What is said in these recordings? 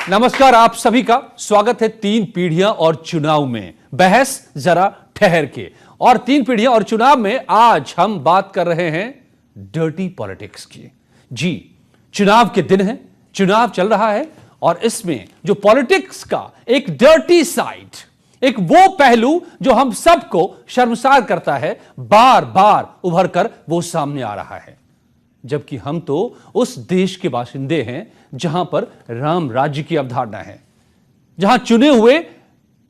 नमस्कार, आप सभी का स्वागत है तीन पीढ़ियां और चुनाव में। बहस जरा ठहर के। और तीन पीढ़ियां और चुनाव में आज हम बात कर रहे हैं डर्टी पॉलिटिक्स की। जी, चुनाव के दिन है, चुनाव चल रहा है और इसमें जो पॉलिटिक्स का एक डर्टी साइड, एक वो पहलू जो हम सबको शर्मसार करता है, बार बार उभर कर वो सामने आ रहा है। जबकि हम तो उस देश के बाशिंदे हैं जहां पर राम राज्य की अवधारणा है, जहां चुने हुए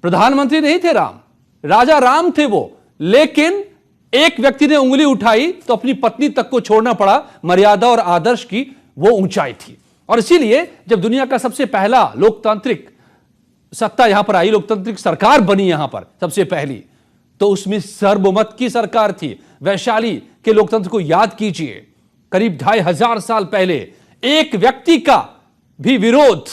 प्रधानमंत्री नहीं थे राम, राजा राम थे वो, लेकिन एक व्यक्ति ने उंगली उठाई तो अपनी पत्नी तक को छोड़ना पड़ा। मर्यादा और आदर्श की वो ऊंचाई थी। और इसीलिए जब दुनिया का सबसे पहला लोकतांत्रिक सत्ता यहां पर आई, लोकतांत्रिक सरकार बनी यहां पर सबसे पहली, तो उसमें सर्वमत की सरकार थी। वैशाली के लोकतंत्र को याद कीजिए, करीब 2500 साल पहले एक व्यक्ति का भी विरोध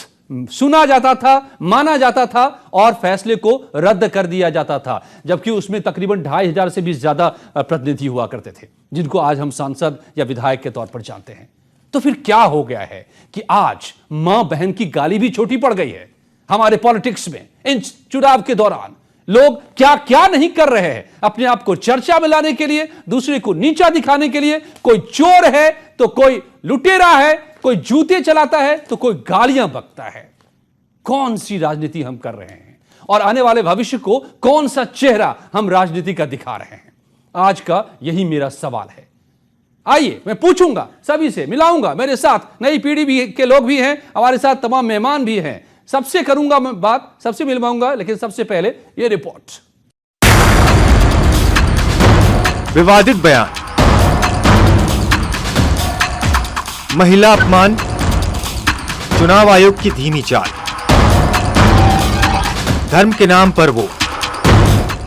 सुना जाता था, माना जाता था और फैसले को रद्द कर दिया जाता था। जबकि उसमें तकरीबन 2500 से भी ज्यादा प्रतिनिधि हुआ करते थे, जिनको आज हम सांसद या विधायक के तौर पर जानते हैं। तो फिर क्या हो गया है कि आज मां बहन की गाली भी छोटी पड़ गई है हमारे पॉलिटिक्स में। इन चुनाव के दौरान लोग क्या क्या नहीं कर रहे हैं अपने आप को चर्चा में लाने के लिए, दूसरे को नीचा दिखाने के लिए। कोई चोर है तो कोई लुटेरा है, कोई जूते चलाता है तो कोई गालियां बकता है। कौन सी राजनीति हम कर रहे हैं और आने वाले भविष्य को कौन सा चेहरा हम राजनीति का दिखा रहे हैं? आज का यही मेरा सवाल है। आइए मैं पूछूंगा, सभी से मिलाऊंगा। मेरे साथ नई पीढ़ी भी के लोग भी हैं, हमारे साथ तमाम मेहमान भी हैं। सबसे करूंगा मैं बात, सबसे मिलवाऊंगा, लेकिन सबसे पहले ये रिपोर्ट। विवादित बयान, महिला अपमान, चुनाव आयोग की धीमी चाल, धर्म के नाम पर वो,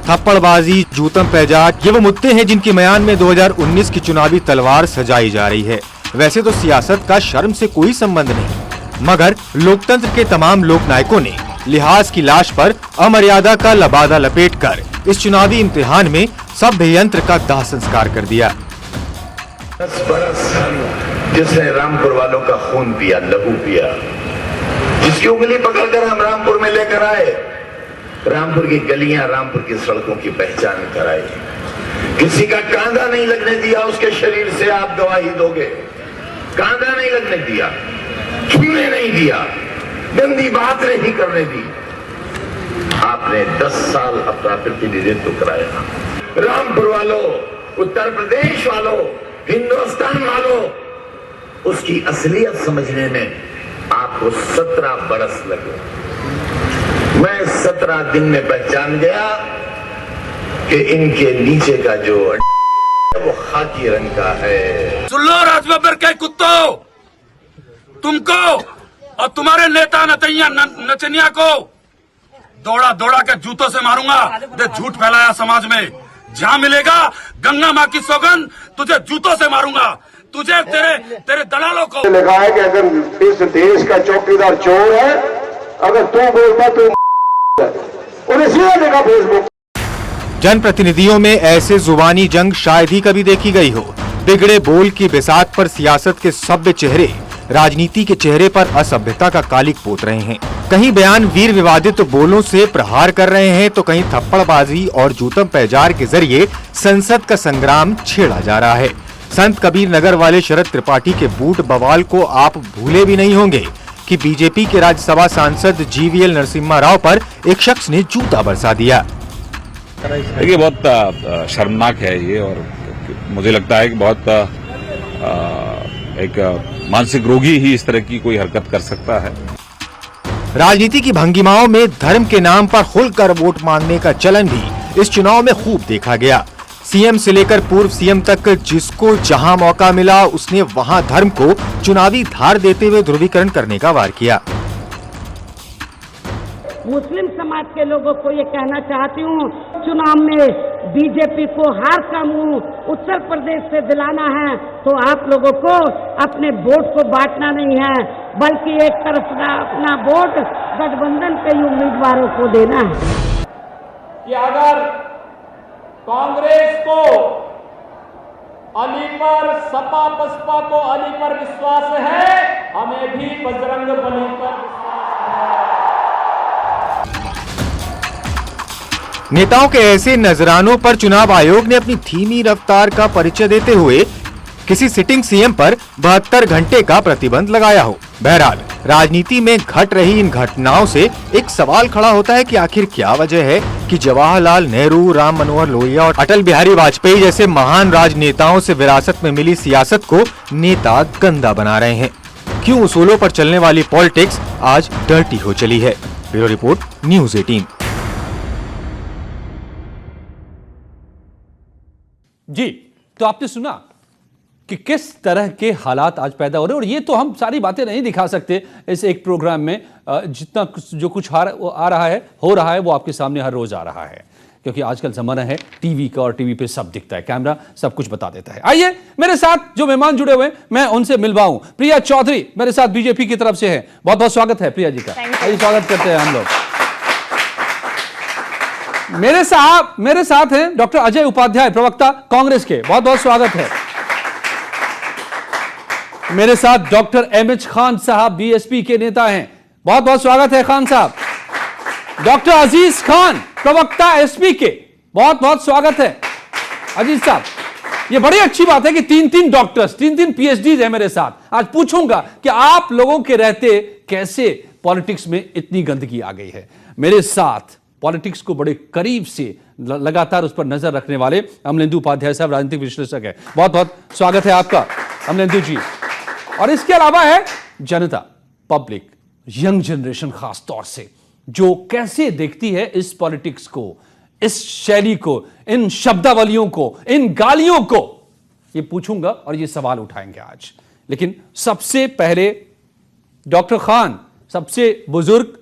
थप्पड़बाजी, जूतम पैजाक, ये वो मुद्दे हैं जिनकी म्यान में 2019 की चुनावी तलवार सजाई जा रही है। वैसे तो सियासत का शर्म से कोई संबंध नहीं, मगर लोकतंत्र के तमाम लोकनायकों ने लिहाज की लाश पर अमर्यादा का लबादा लपेटकर इस चुनावी इम्तिहान में सभ्य यंत्र का दाह संस्कार कर दिया। 10 बरस जिसने रामपुर वालों का खून पिया, लहू पिया, जिसकी उंगली पकड़कर हम रामपुर में लेकर आए, रामपुर की गलियां, रामपुर की सड़कों की पहचान कराई, किसी का कांधा नहीं लगने दिया उसके शरीर से, आप गवाही दोगे। कांधा नहीं लगने दिया, छूने नहीं दिया, गंदी बात नहीं करने दी। आपने 10 साल अपना प्रतिनिधित्व कराया। रामपुर वालों, उत्तर प्रदेश वालों, हिंदुस्तान वालों, उसकी असलियत समझने में आपको 17 बरस लगे। मैं 17 दिन में पहचान गया कि इनके नीचे का जो वो खाकी रंग का है। सुन लो राजबब्बर के कुत्तों, तुमको और तुम्हारे नेता नचनिया को दौड़ा दौड़ा के जूतों से मारूंगा। झूठ फैलाया समाज में, जहां मिलेगा गंगा माँ की सौगंध, तुझे जूतों से मारूंगा। तुझे तेरे दलालों को लिखा है कि अगर इस देश का चौकीदार चोर है, अगर तू बोलता तो उन्हें सीधा देखा फेसबुक। जनप्रतिनिधियों में ऐसे जुबानी जंग शायद ही कभी देखी गई हो। बिगड़े बोल की बिसात पर सियासत के सभ्य चेहरे राजनीति के चेहरे पर असभ्यता का कालिक पोत रहे हैं। कहीं बयान वीर विवादित बोलों से प्रहार कर रहे हैं तो कहीं थप्पड़बाजी और जूतम पैजार के जरिए संसद का संग्राम छेड़ा जा रहा है। संत कबीर नगर वाले शरद त्रिपाठी के बूट बवाल को आप भूले भी नहीं होंगे कि बीजेपी के राज्यसभा सांसद जीवीएल नरसिम्हा राव पर एक शख्स ने जूता बरसा दिया। देखिए, बहुत शर्मनाक है ये, और मुझे लगता है कि बहुत एक मानसिक रोगी ही इस तरह की कोई हरकत कर सकता है। राजनीति की भंगिमाओं में धर्म के नाम पर खुलकर वोट मांगने का चलन भी इस चुनाव में खूब देखा गया। सीएम से लेकर पूर्व सीएम तक जिसको जहां मौका मिला उसने वहां धर्म को चुनावी धार देते हुए ध्रुवीकरण करने का वार किया। मुस्लिम समाज के लोगों को ये कहना चाहती हूँ, चुनाव में बीजेपी को हार का मुंह उत्तर प्रदेश से दिलाना है तो आप लोगों को अपने वोट को बांटना नहीं है, बल्कि एक तरफ अपना वोट गठबंधन के उम्मीदवारों को देना है। कि अगर कांग्रेस को अली पर, सपा बसपा को अली पर विश्वास है, हमें भी बजरंग बली पर विश्वास है। नेताओं के ऐसे नजरानों पर चुनाव आयोग ने अपनी धीमी रफ्तार का परिचय देते हुए किसी सिटिंग सीएम पर 72 घंटे का प्रतिबंध लगाया हो। बहरहाल राजनीति में घट रही इन घटनाओं से एक सवाल खड़ा होता है कि आखिर क्या वजह है कि जवाहरलाल नेहरू, राम मनोहर लोहिया और अटल बिहारी वाजपेयी जैसे महान राजनेताओं से विरासत में मिली सियासत को नेता गंदा बना रहे हैं। क्यों उसूलों पर चलने वाली पॉलिटिक्स आज डर्टी हो चली है। Bureau report, news 18। जी, तो आपने सुना कि किस तरह के हालात आज पैदा हो रहे हैं, और ये तो हम सारी बातें नहीं दिखा सकते इस एक प्रोग्राम में। जितना जो कुछ आ रहा है, हो रहा है, वो आपके सामने हर रोज आ रहा है, क्योंकि आजकल जमाना है टीवी का, और टीवी पे सब दिखता है, कैमरा सब कुछ बता देता है। आइए मेरे साथ जो मेहमान जुड़े हुए हैं मैं उनसे मिलवाऊं। प्रिया चौधरी मेरे साथ बीजेपी की तरफ से है, बहुत बहुत स्वागत है प्रिया जी का। आइए स्वागत करते हैं हम लोग। मेरे साथ हैं डॉक्टर अजय उपाध्याय, प्रवक्ता कांग्रेस के, बहुत बहुत स्वागत है। मेरे साथ डॉक्टर एमएच खान साहब बीएसपी के नेता हैं, बहुत बहुत स्वागत है खान साहब। डॉक्टर अजीज खान, प्रवक्ता एसपी के, बहुत बहुत स्वागत है अजीज साहब। ये बड़ी अच्छी बात है कि तीन डॉक्टर्स, तीन पीएचडी है मेरे साथ। आज पूछूंगा कि आप लोगों के रहते कैसे पॉलिटिक्स में इतनी गंदगी आ गई है। मेरे साथ पॉलिटिक्स को बड़े करीब से लगातार उस पर नजर रखने वाले अमलेंदु उपाध्याय साहब, राजनीतिक विश्लेषक है, बहुत बहुत स्वागत है आपका अमलेंदु जी। और इसके अलावा है जनता, पब्लिक, यंग जनरेशन खास तौर से, जो कैसे देखती है इस पॉलिटिक्स को, इस शैली को, इन शब्दावलियों को, इन गालियों को। ये पूछूंगा और ये सवाल उठाएंगे आज। लेकिन सबसे पहले डॉक्टर खान, सबसे बुजुर्ग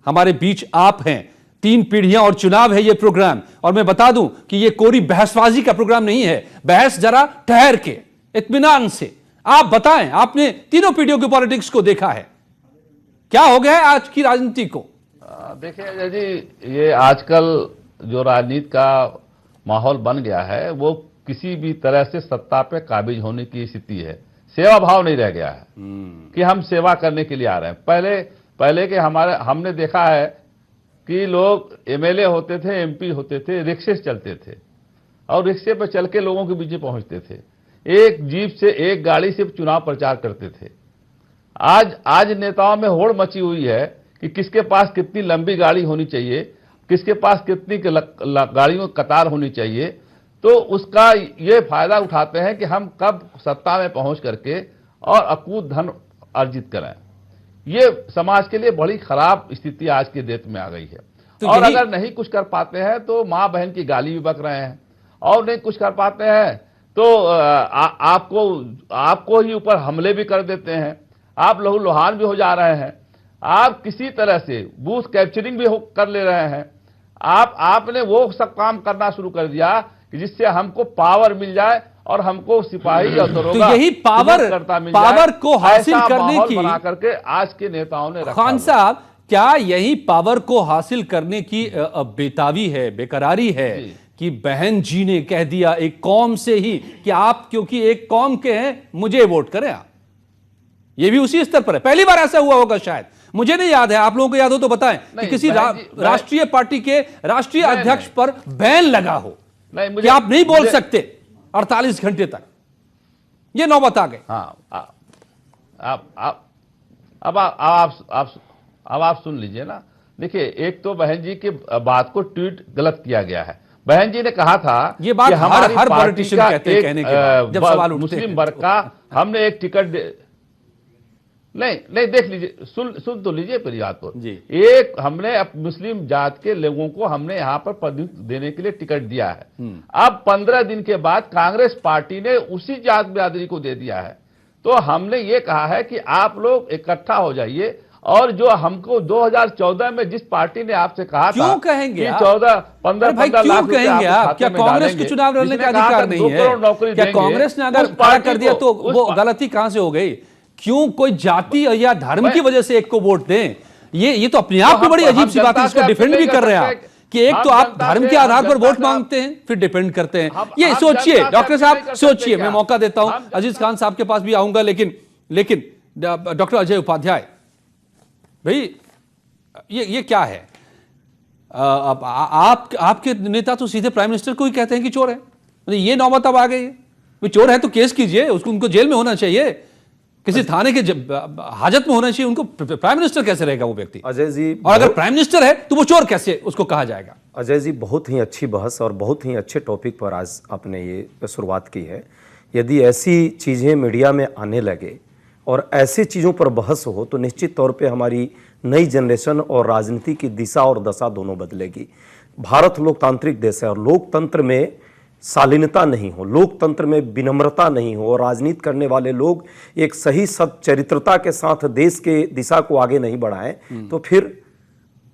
हमारे बीच आप हैं। 3 पीढ़ियां और चुनाव है ये प्रोग्राम, और मैं बता दूं कि ये कोरी बहसबाजी का प्रोग्राम नहीं है। बहस जरा ठहर के, इत्मीनान से। आप बताएं, आपने तीनों पीढ़ियों की पॉलिटिक्स को देखा है, क्या हो गया है आज की राजनीति को? देखिए अजय जी, ये आजकल जो राजनीति का माहौल बन गया है, वो किसी भी तरह से सत्ता पे काबिज होने की स्थिति है। सेवा भाव नहीं रह गया है कि हम सेवा करने के लिए आ रहे हैं। पहले के हमने देखा है कि लोग एमएलए होते थे, एमपी होते थे, रिक्शे से चलते थे, और रिक्शे पर चल के लोगों के बीच में पहुंचते थे, एक जीप से, एक गाड़ी से चुनाव प्रचार करते थे। आज नेताओं में होड़ मची हुई है कि किसके पास कितनी लंबी गाड़ी होनी चाहिए, किसके पास कितनी गाड़ियों की कतार होनी चाहिए। तो उसका ये फायदा उठाते हैं कि हम कब सत्ता में पहुंच करके और अकूत धन अर्जित करें। ये समाज के लिए बड़ी खराब स्थिति आज के डेट में आ गई है। तो और अगर नहीं कुछ कर पाते हैं तो माँ बहन की गाली भी बक रहे हैं, और नहीं कुछ कर पाते हैं तो आपको ही ऊपर हमले भी कर देते हैं, आप लहू लुहान भी हो जा रहे हैं, आप किसी तरह से बूथ कैप्चरिंग भी कर ले रहे हैं। आपने वो सब काम करना शुरू कर दिया कि जिससे हमको पावर मिल जाए और हमको सिपाही और दरोगा, तो यही पावर को हासिल करने की बना करके आज के नेताओं ने रखा। खान साहब, क्या यही पावर को हासिल करने की बेताबी है, बेकरारी है कि बहन जी ने कह दिया एक कौम से ही कि आप क्योंकि एक कौम के हैं मुझे वोट करें आप? ये भी उसी स्तर पर है। पहली बार ऐसा हुआ होगा शायद, मुझे नहीं याद है, आप लोगों को याद हो तो बताएं कि किसी राष्ट्रीय पार्टी के राष्ट्रीय अध्यक्ष पर बैन लगा हो कि आप नहीं बोल सकते 48 घंटे तक। ये नौबत आ गई। हाँ, अब आप सुन लीजिए ना। देखिए, एक तो बहन जी की बात को ट्वीट गलत किया गया है। बहन जी ने कहा था ये बात हर पॉलिटिशियन कहते हैं, कहने के बाद जब सवाल उठते हैं, मुस्लिम वर्ग का हमने एक टिकट नहीं देख लीजिए, सुन तो लीजिए मेरी बात को। एक हमने मुस्लिम जात के लोगों को हमने यहाँ पर प्रतिनिधित्व देने के लिए टिकट दिया है। अब 15 दिन के बाद कांग्रेस पार्टी ने उसी जात बिरादरी को दे दिया है। तो हमने ये कहा है कि आप लोग इकट्ठा हो जाइए, और जो हमको 2014 में जिस पार्टी ने आपसे कहा क्यों था कहेंगे कि 15 लाख कहेंगे आप, क्या कांग्रेस को चुनाव लड़ने का अधिकार नहीं है? क्या कांग्रेस ने अगर खड़ा कर दिया तो वो गलती कहां से हो गई? क्यों कोई जाति या धर्म की वजह से एक को वोट दें? ये तो अपने आप में बड़ी अजीब सी बात है। इसको डिफेंड भी कर रहे हैं आप कि एक तो आप धर्म के आधार पर वोट मांगते हैं, फिर डिपेंड करते हैं। ये सोचिए डॉक्टर साहब, सोचिए। मैं मौका देता हूं अजीज खान साहब के पास भी आऊंगा, लेकिन डॉक्टर अजय उपाध्याय भाई, ये क्या है? अब आपके नेता तो सीधे प्राइम मिनिस्टर को ही कहते हैं कि चोर है। मतलब ये नौबत अब आ गई है। वो चोर है तो केस कीजिए, उसको उनको जेल में होना चाहिए, किसी थाने के हाजत में होना चाहिए उनको। प्राइम मिनिस्टर कैसे रहेगा वो व्यक्ति? अजय जी, और अगर प्राइम मिनिस्टर है तो वो चोर कैसे उसको कहा जाएगा? अजय जी, बहुत ही अच्छी बहस और बहुत ही अच्छे टॉपिक पर आज आपने ये शुरुआत की है। यदि ऐसी चीज़ें मीडिया में आने लगे और ऐसी चीज़ों पर बहस हो तो निश्चित तौर पे हमारी नई जनरेशन और राजनीति की दिशा और दशा दोनों बदलेगी। भारत लोकतांत्रिक देश है और लोकतंत्र में शालीनता नहीं हो, लोकतंत्र में विनम्रता नहीं हो और राजनीति करने वाले लोग एक सही सच्चरित्रता के साथ देश के दिशा को आगे नहीं बढ़ाएं तो फिर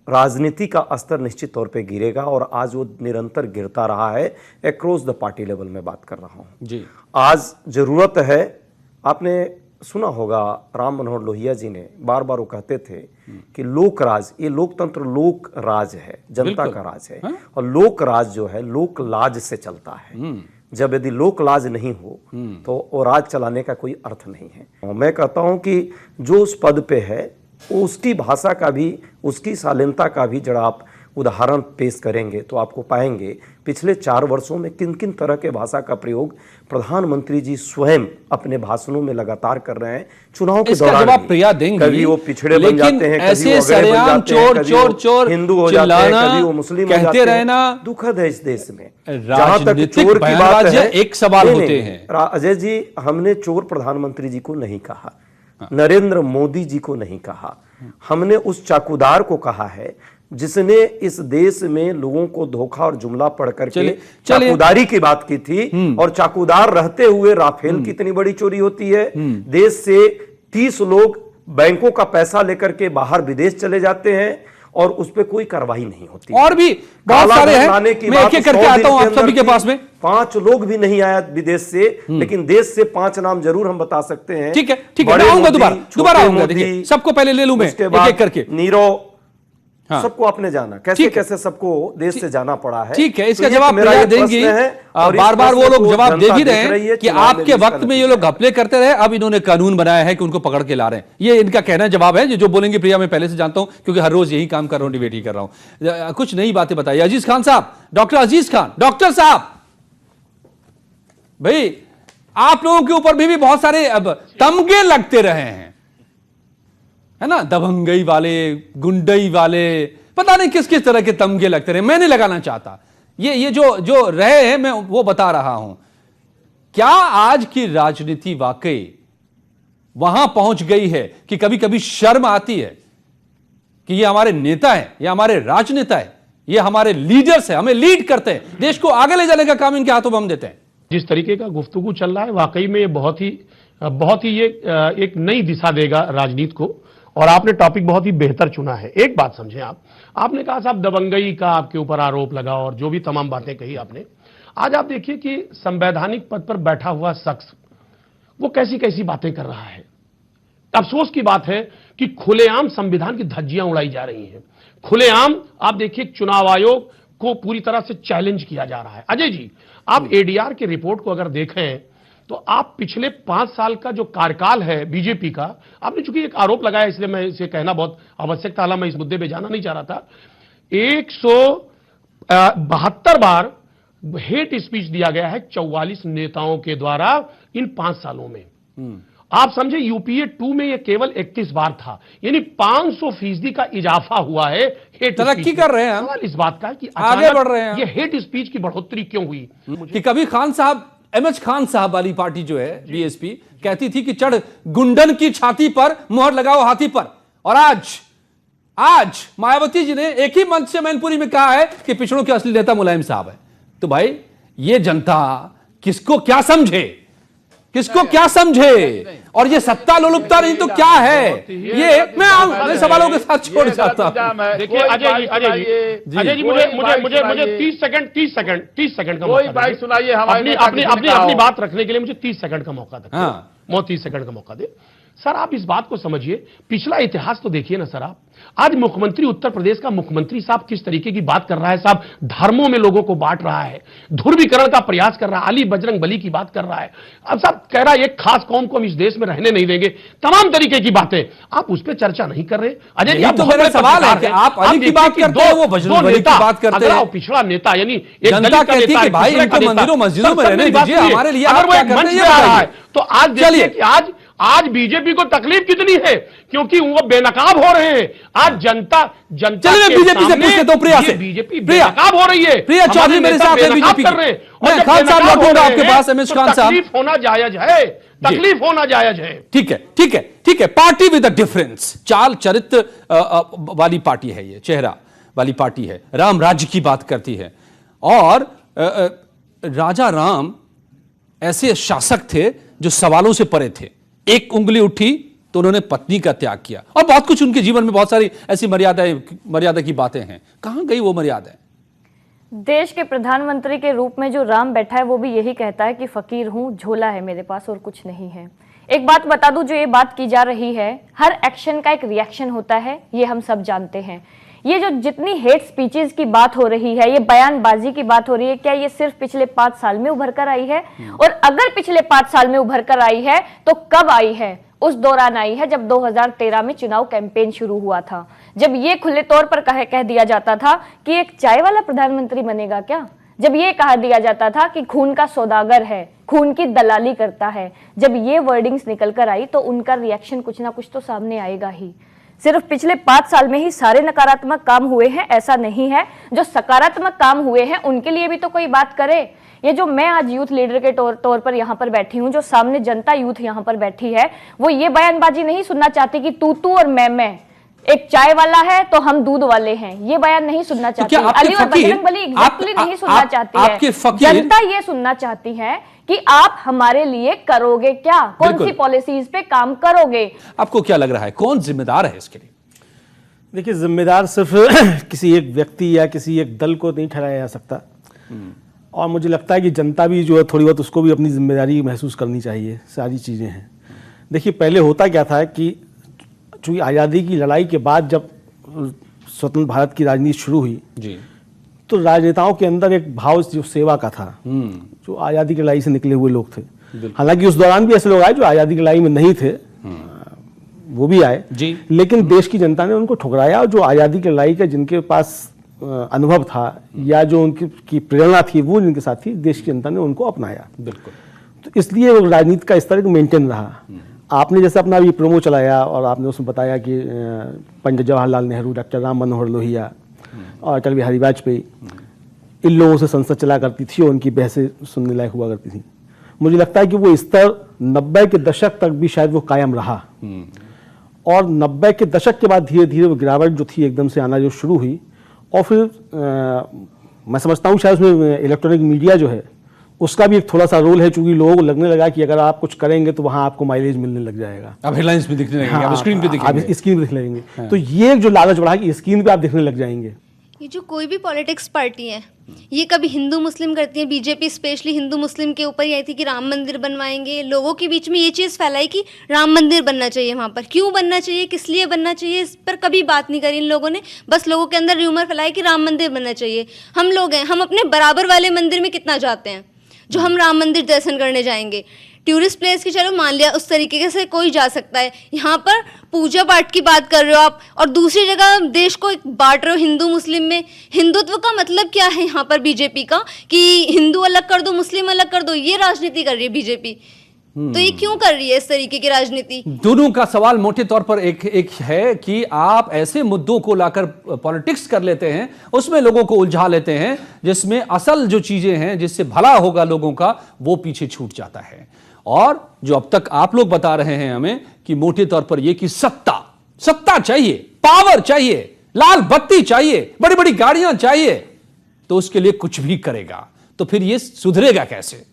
राजनीति का स्तर निश्चित तौर पे गिरेगा और आज वो निरंतर गिरता रहा है। अक्रॉस द पार्टी लेवल में बात कर रहा हूं जी। आज जरूरत है, आपने सुना होगा राम मनोहर लोहिया जी ने बार बार वो कहते थे कि लोक राज, ये लोकतंत्र लोक राज है, जनता का राज है। और लोक राज जो है लोक लाज से चलता है। जब यदि लोक लाज नहीं हो तो वो राज चलाने का कोई अर्थ नहीं है। और मैं कहता हूं कि जो उस पद पे है उसकी भाषा का भी, उसकी शालीनता का भी जरा आप उदाहरण पेश करेंगे तो आपको पाएंगे पिछले 4 वर्षों में किन किन तरह के भाषा का प्रयोग प्रधानमंत्री जी स्वयं अपने भाषणों में लगातार कर रहे हैं। चुनाव के दौरान जवाब प्रिया देंगे, कभी वो पिछड़े बन जाते हैं, कभी वो अगड़े बन जाते हैं, कभी वो हिंदू हो जाते हैं, कभी वो मुस्लिम हो जाते हैं। दुखद है इस देश में। जहां तक चोर की बात है, एक सवाल होते हैं अजय जी, हमने चोर प्रधानमंत्री जी को नहीं कहा, नरेंद्र मोदी जी को नहीं कहा, हमने उस चाकूदार को कहा है जिसने इस देश में लोगों को धोखा और जुमला पढ़ करके चाकूदारी की बात की थी। और चाकूदार रहते हुए राफेल की इतनी बड़ी चोरी होती है। देश से 30 लोग बैंकों का पैसा लेकर के बाहर विदेश चले जाते हैं और उस पर कोई कार्रवाई नहीं होती। और भी बहुत सारे हैं, मैं एक-एक करके आता हूं आप सभी के पास में। 5 लोग भी नहीं आया विदेश से, लेकिन देश से 5 नाम जरूर हम बता सकते हैं। ठीक है, ठीक है, मैं आऊंगा दोबारा आऊंगा। देखिए सबको पहले ले लूं मैं एक-एक करके। नीरव, सबको आपने जाना, कैसे कैसे सबको देश से जाना पड़ा है। ठीक है, इसका जवाब प्रिया देंगी। बार बार वो लोग जवाब दे भी रहे हैं कि आपके वक्त में ये लोग घपले करते रहे, अब इन्होंने कानून बनाया है कि उनको पकड़ के ला रहे हैं। ये इनका कहना जवाब है। जो बोलेंगे प्रिया मैं पहले से जानता हूं क्योंकि हर रोज यही काम कर रहा हूं, डिबेट ही कर रहा हूं। कुछ नई बातें बताइए अजीज खान साहब, डॉक्टर अजीज खान। डॉक्टर साहब भाई, आप लोगों के ऊपर भी बहुत सारे अब तमगे लगते रहे हैं, है ना, दबंगई वाले, गुंडई वाले, पता नहीं किस किस तरह के तमगे लगते रहे। मैं नहीं लगाना चाहता, ये जो रहे हैं मैं वो बता रहा हूं। क्या आज की राजनीति वाकई वहां पहुंच गई है कि कभी कभी शर्म आती है कि ये हमारे नेता है, ये हमारे राजनेता है, ये हमारे लीडर्स है, हमें लीड करते हैं, देश को आगे ले जाने का काम इनके हाथों में हम देते हैं। जिस तरीके का गुफ्तगू चल रहा है वाकई में ये बहुत ही ये एक नई दिशा देगा राजनीति को। और आपने टॉपिक बहुत ही बेहतर चुना है। एक बात समझें, आपने कहा साहब दबंगई का आपके ऊपर आरोप लगा और जो भी तमाम बातें कही आपने। आज आप देखिए कि संवैधानिक पद पर बैठा हुआ शख्स वो कैसी कैसी बातें कर रहा है। अफसोस की बात है कि खुलेआम संविधान की धज्जियां उड़ाई जा रही हैं। खुलेआम आप देखिए चुनाव आयोग को पूरी तरह से चैलेंज किया जा रहा है। अजय जी, आप एडीआर की रिपोर्ट को अगर देखें तो आप पिछले 5 साल का जो कार्यकाल है बीजेपी का, आपने चूंकि एक आरोप लगाया इसलिए मैं इसे कहना बहुत आवश्यक था, मैं इस मुद्दे पे जाना नहीं चाह रहा था। 172 बार हेट स्पीच दिया गया है 44 नेताओं के द्वारा इन 5 सालों में। आप समझे, यूपीए 2 में यह केवल 31 बार था, यानी 500% का इजाफा हुआ है हेट। तरक्की कर रहे हैं इस बात का कि आगे बढ़ रहे हैं। ये हेट स्पीच की बढ़ोतरी क्यों हुई? कि कभी खान साहब, एमएच खान साहब वाली पार्टी जो है बीएसपी कहती थी कि चढ़ गुंडन की छाती पर मोहर लगाओ हाथी पर, और आज मायावती जी ने एक ही मंच से मैनपुरी में कहा है कि पिछड़ों के असली नेता मुलायम साहब है। तो भाई ये जनता किसको क्या समझे, किसको क्या समझे? और ये सत्ता लोलुपता नहीं तो क्या है? ये मैं सवालों के साथ छोड़ जाता हूं। देखिए अजय जी मुझे 30 सेकंड का मौका दे। सुनाइए अपनी बात रखने के लिए मुझे 30 सेकंड का मौका दे। 30 सेकंड का मौका दे। सर आप इस बात को समझिए, पिछला इतिहास तो देखिए ना सर आप। आज मुख्यमंत्री, उत्तर प्रदेश का मुख्यमंत्री साहब किस तरीके की बात कर रहा है साहब, धर्मों में लोगों को बांट रहा है, ध्रुवीकरण का प्रयास कर रहा है, अली बजरंग बली की बात कर रहा है। अब साहब कह रहा है एक खास कौम को हम इस देश में रहने नहीं देंगे, तमाम तरीके की बातें। आप उस पर चर्चा नहीं कर रहे। अजय जी, तो मेरा सवाल है कि आप अली की बात करते हैं, वो बजरंग बली की बात करते हैं। पिछड़ा नेता यानी एक जनता कहती है कि भाई इनको मंदिरों मस्जिदों में रहने दीजिए, हमारे लिए अगर आप वो क्या एक करते मंच हैं पे आ रहा है, बताइए। तो आज देखिए कि आज बीजेपी को तकलीफ कितनी है, क्योंकि वो बेनकाब हो रहे हैं। आज जनता चलिए बीजेपी से पूछते तो प्रिया से, बीजेपी बेनकाब हो रही है, प्रिया चौधरी मेरे साथ है बीजेपी कर रहे हैं। मैं खान साहब लौटूंगा आपके पास, एमएस खान साहब। तकलीफ होना जायज है, तकलीफ होना जायज है। ठीक है, ठीक है, ठीक है। पार्टी विद अ डिफरेंस, चाल चरित्र वाली पार्टी है ये, चेहरा वाली पार्टी है, राम राज्य की बात करती है। और राजा राम ऐसे शासक थे जो सवालों से परे थे। एक उंगली उठी तो उन्होंने पत्नी का त्याग किया, और बहुत कुछ उनके जीवन में, बहुत सारी ऐसी मर्यादा की बातें हैं। कहां गई वो मर्यादा? देश के प्रधानमंत्री के रूप में जो राम बैठा है वो भी यही कहता है कि फकीर हूं, झोला है मेरे पास और कुछ नहीं है। एक बात बता दूं, जो ये बात की जा रही है, हर एक्शन का एक रिएक्शन होता है, ये हम सब जानते हैं। ये जो जितनी हेट स्पीचेस की बात हो रही है, ये बयानबाजी की बात हो रही है, क्या ये सिर्फ पिछले 5 साल में उभर कर आई है? और अगर पिछले 5 साल में उभर कर आई है तो कब आई है? उस दौरान आई है जब 2013 में चुनाव कैंपेन शुरू हुआ था, जब ये खुले तौर पर कह दिया जाता था कि एक चाय वाला प्रधानमंत्री बनेगा क्या, जब ये कहा दिया जाता था कि खून का सौदागर है, खून की दलाली करता है। जब ये वर्डिंग्स निकल कर आई तो उनका रिएक्शन कुछ ना कुछ तो सामने आएगा ही। सिर्फ पिछले 5 साल में ही सारे नकारात्मक काम हुए हैं ऐसा नहीं है, जो सकारात्मक काम हुए हैं उनके लिए भी तो कोई बात करे। ये जो मैं आज यूथ लीडर के तौर पर यहाँ पर बैठी हूँ, जो सामने जनता यूथ यहाँ पर बैठी है, वो ये बयानबाजी नहीं सुनना चाहती कि तू और मैं, एक चाय वाला है तो हम दूध वाले हैं, ये बयान नहीं सुनना चाहती। अली और बजरंग बली एग्जैक्टली नहीं सुनना चाहती है। जनता ये सुनना चाहती है कि आप हमारे लिए करोगे क्या, कौन सी पॉलिसीज पे काम करोगे। आपको क्या लग रहा है कौन जिम्मेदार है इसके लिए? देखिए, जिम्मेदार सिर्फ किसी एक व्यक्ति या किसी एक दल को नहीं ठहराया जा सकता, और मुझे लगता है कि जनता भी जो है थोड़ी बहुत उसको भी अपनी जिम्मेदारी महसूस करनी चाहिए। सारी चीज़ें हैं। देखिए, पहले होता क्या था कि चूँकि आज़ादी की लड़ाई के बाद जब स्वतंत्र भारत की राजनीति शुरू हुई जी, तो राजनेताओं के अंदर एक भाव जो सेवा का था, जो आज़ादी की लड़ाई से निकले हुए लोग थे। हालांकि उस दौरान भी ऐसे लोग आए जो आज़ादी की लड़ाई में नहीं थे, वो भी आए जी, लेकिन देश की जनता ने उनको ठुकराया, और जो आज़ादी की लड़ाई का जिनके पास अनुभव था या जो उनकी प्रेरणा थी वो जिनके साथ थी, देश की जनता ने उनको अपनाया। बिल्कुल। तो इसलिए राजनीति का स्तर मेंटेन रहा। आपने जैसे अपना ये प्रोमो चलाया और आपने उसमें बताया कि पंडित जवाहरलाल नेहरू, डॉक्टर राम मनोहर लोहिया और अटल बिहारी वाजपेयी, इन लोगों से संसद चला करती थी और उनकी बहसें सुनने लायक हुआ करती थी। मुझे लगता है कि वो स्तर 90 के दशक तक भी शायद वो कायम रहा, और 90 के दशक के बाद धीरे धीरे वो गिरावट जो थी एकदम से आना जो शुरू हुई। और फिर मैं समझता हूँ शायद उसमें इलेक्ट्रॉनिक मीडिया जो है उसका भी एक थोड़ा सा रोल है, चूंकि लोगों को लगने लगा कि अगर आप कुछ करेंगे तो वहां आपको माइलेज मिलने लग जाएगा, अब हेडलाइंस भी दिखने लगेंगे, अब स्क्रीन पे दिखेंगे, आप स्क्रीन पे दिखने लगेंगे। तो ये जो लालच बढ़ा कि स्क्रीन पे आप दिखने लग जाएंगे। ये जो कोई भी पॉलिटिक्स पार्टी है, ये कभी हिंदू मुस्लिम करती है। बीजेपी स्पेशली हिंदू मुस्लिम के ऊपर ही आई थी कि राम मंदिर बनवाएंगे, लोगों के बीच में ये चीज़ फैलाई कि राम मंदिर बनना चाहिए वहाँ पर, क्यों बनना चाहिए, किस लिए बनना चाहिए, इस पर कभी बात नहीं करी इन लोगों ने। बस लोगों के अंदर र्यूमर फैलाई कि राम मंदिर बनना चाहिए। हम लोग हैं, हम अपने बराबर वाले मंदिर में कितना जाते हैं जो हम राम मंदिर दर्शन करने जाएंगे। टूरिस्ट प्लेस की चलो मान लिया, उस तरीके से कोई जा सकता है। यहाँ पर पूजा पाठ की बात कर रहे हो आप, और दूसरी जगह देश को बांट रहे हो हिंदू मुस्लिम में। हिंदुत्व का मतलब क्या है यहाँ पर बीजेपी का, कि हिंदू अलग कर दो मुस्लिम अलग कर दो, ये राजनीति कर रही है बीजेपी। तो ये क्यों कर रही है इस तरीके की राजनीति? दोनों का सवाल मोटे तौर पर एक है कि आप ऐसे मुद्दों को लाकर पॉलिटिक्स कर लेते हैं, उसमें लोगों को उलझा लेते हैं, जिसमें असल जो चीजें हैं जिससे भला होगा लोगों का, वो पीछे छूट जाता है। और जो अब तक आप लोग बता रहे हैं हमें कि मोटे तौर पर ये कि सत्ता चाहिए, पावर चाहिए, लाल बत्ती चाहिए, बड़ी बड़ी गाड़ियां चाहिए, तो उसके लिए कुछ भी करेगा। तो फिर ये सुधरेगा कैसे?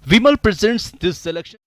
Vimal presents this selection.